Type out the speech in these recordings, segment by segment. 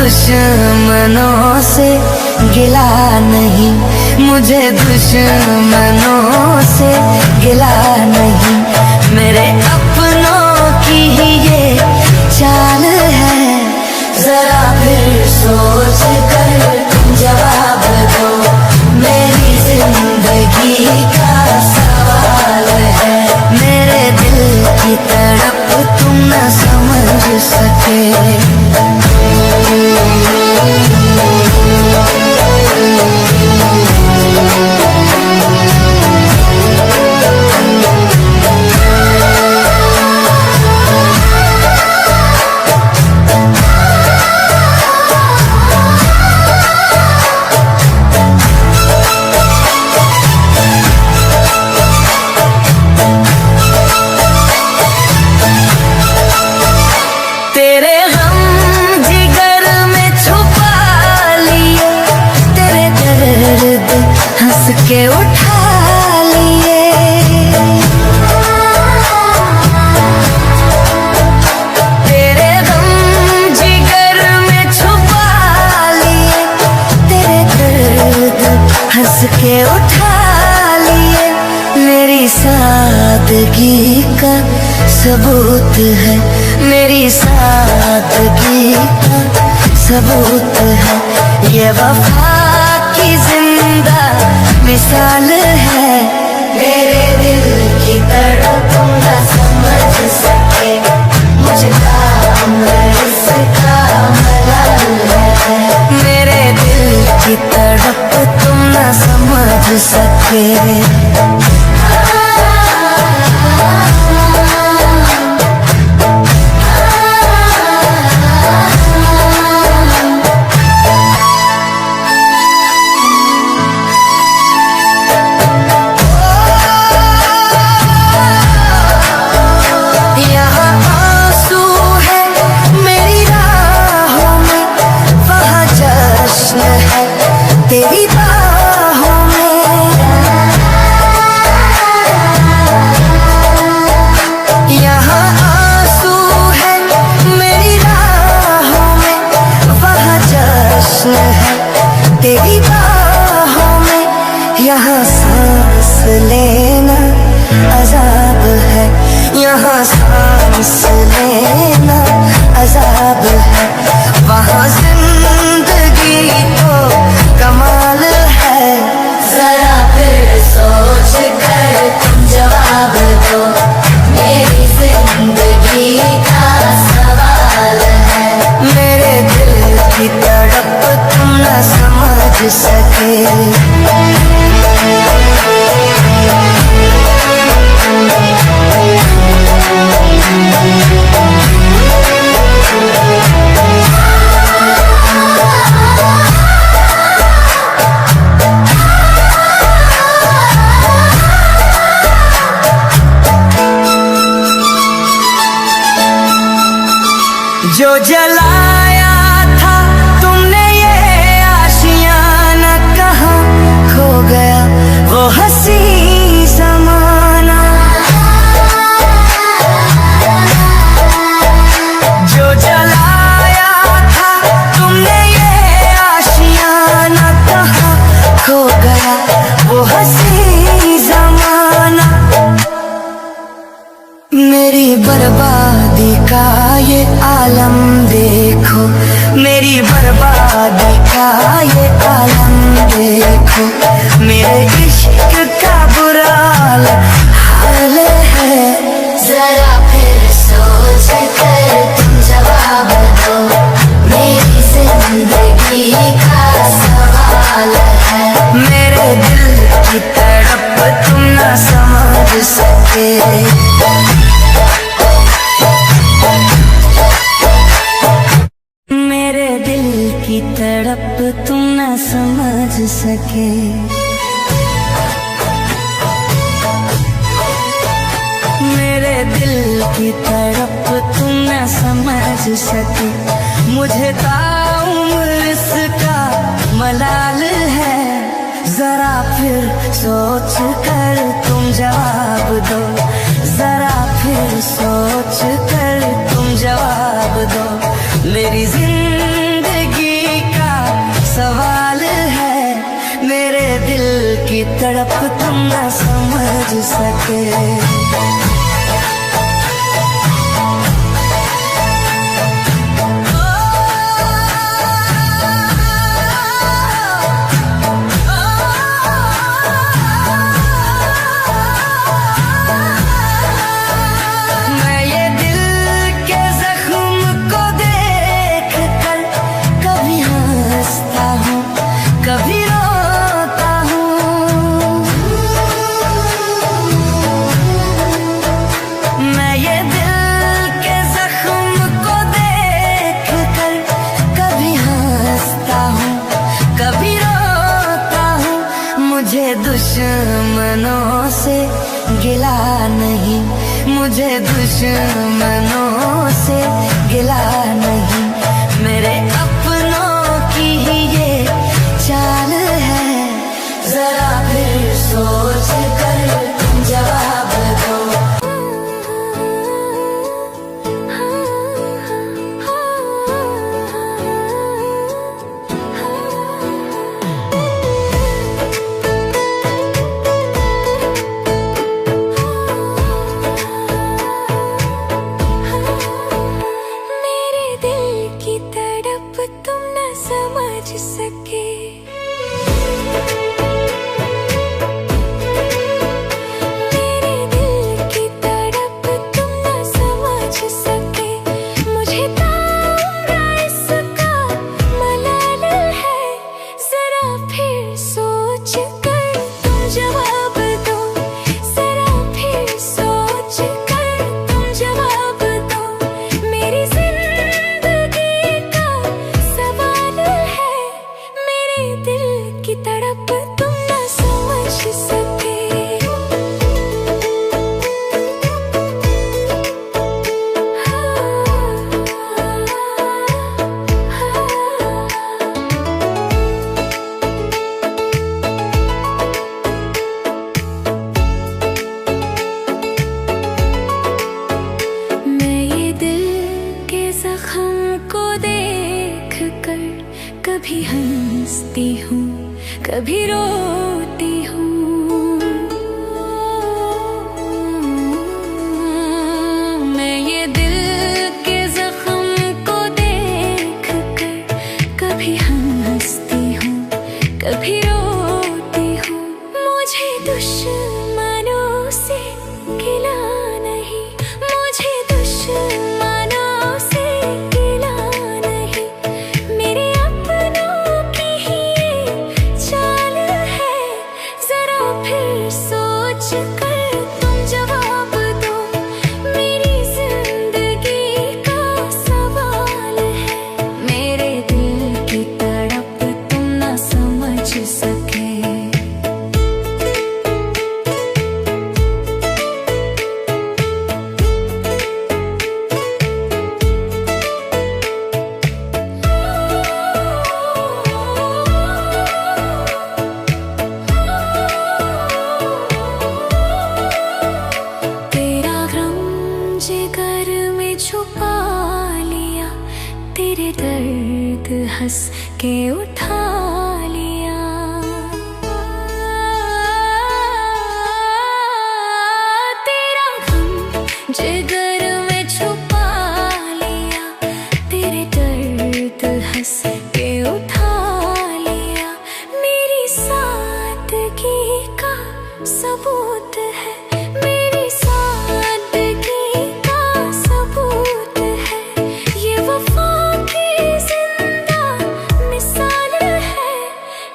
दुश्मनों से गिला नहीं, मुझे दुश्मनों से गिला नहीं। मेरे अपनों की ही ये चाल है, जरा फिर सोच कर जवाब दो, मेरी जिंदगी का सवाल है। मेरे दिल की तड़प तुम न समझ सके। के उठा लिए तेरे गम जिगर में छुपा लिए, तेरे दर्द हंस के उठा लिए। मेरी सादगी का सबूत है, मेरी सादगी का सबूत है, ये वफा की जिंदा मिसाल है। मेरे दिल की तड़प न समझ सके, मुझे काम इसका मलाल है। मेरे दिल की तड़प तुम न समझ सके। तेरी बाहों में यहाँ आंसू है, मेरी राहों में वहाँ जश्न है। तेरी बाहों में यहाँ सांस लेना अजाब है, यहाँ सांस लेना अजाब है। वहाँ जिंदगी तो कमाल है, जरा फिर सोच कर तुम जवाब दो, मेरी जिंदगी का सवाल है। मेरे दिल की तड़प तुम न समझ सके। जो जलाया था तुमने ये आशियाना, कहाँ खो गया वो हंसी ज़माना। जो जलाया था तुमने ये आशियाना, कहाँ खो गया वो हंसी ज़माना। मेरी बर्बादी का ये आलम देखो, मेरी बर्बादी का ये आलम देखो। मेरे इश्क का बुरा हाल है, जरा फिर सोच कर तुम जवाब दो, मेरी जिंदगी का सवाल है। मेरे दिल की तड़प तुम न समझ सके। मेरे दिल की तड़प तुम न समझ सके। मेरे दिल की तड़प तुम न समझ सके। मुझे ताउम्र इसका मलाल है, जरा फिर सोच कर तुम जवाब दो, जरा फिर सोच कर तुम जवाब दो। मेरी जिंदगी की तड़प तुम न समझ सके। कभी रोता हूँ, मैं ये दिल के जख्म को देख कर कभी हंसता हूँ, कभी रोता हूँ। मुझे दुश्मनों से गिला नहीं, मुझे दुश्मनों से गिला नहीं। मेरे अपनों की ही ये चाल है, जरा फिर सोच कर जवाब दो। मेरे दिल की तड़प तुम न समझ सके। कभी हंसती हूँ, कभी रोती हूँ। मैं ये दिल के जख्म को देख कर कभी हंसती हूँ, कभी रोती हूँ। मुझे दुश्मनों से गिला नहीं, मुझे दुश्मनों से गिला नहीं। मेरे फिर सोच कर तुम जवाब दो। मेरी जिंदगी का सवाल है, मेरे दिल की तड़प तुम न समझ सके। जिगर में छुपा लिया, तेरे दर्द हंस के उठा लिया। तेरा गम जिगर में छुपा लिया, तेरे दर्द हंस के उठा लिया। मेरी सादगी का सबूत है, मेरी सादगी सबूत है। ये वफा की जिंदा मिसाल है,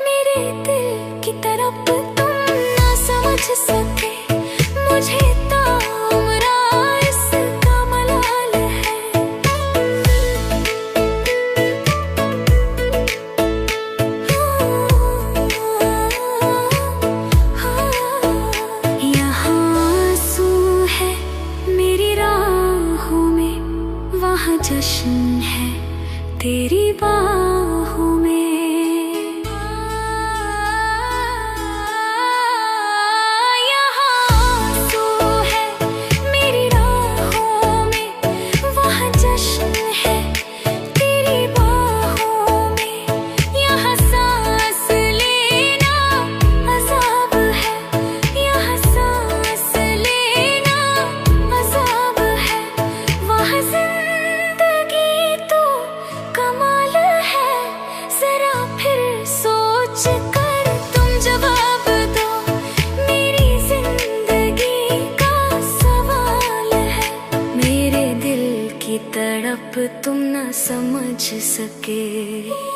मेरे दिल की तरफ तुम ना समझ सके। मुझे ताउम्रा इसका मलाल है। यहाँ सके।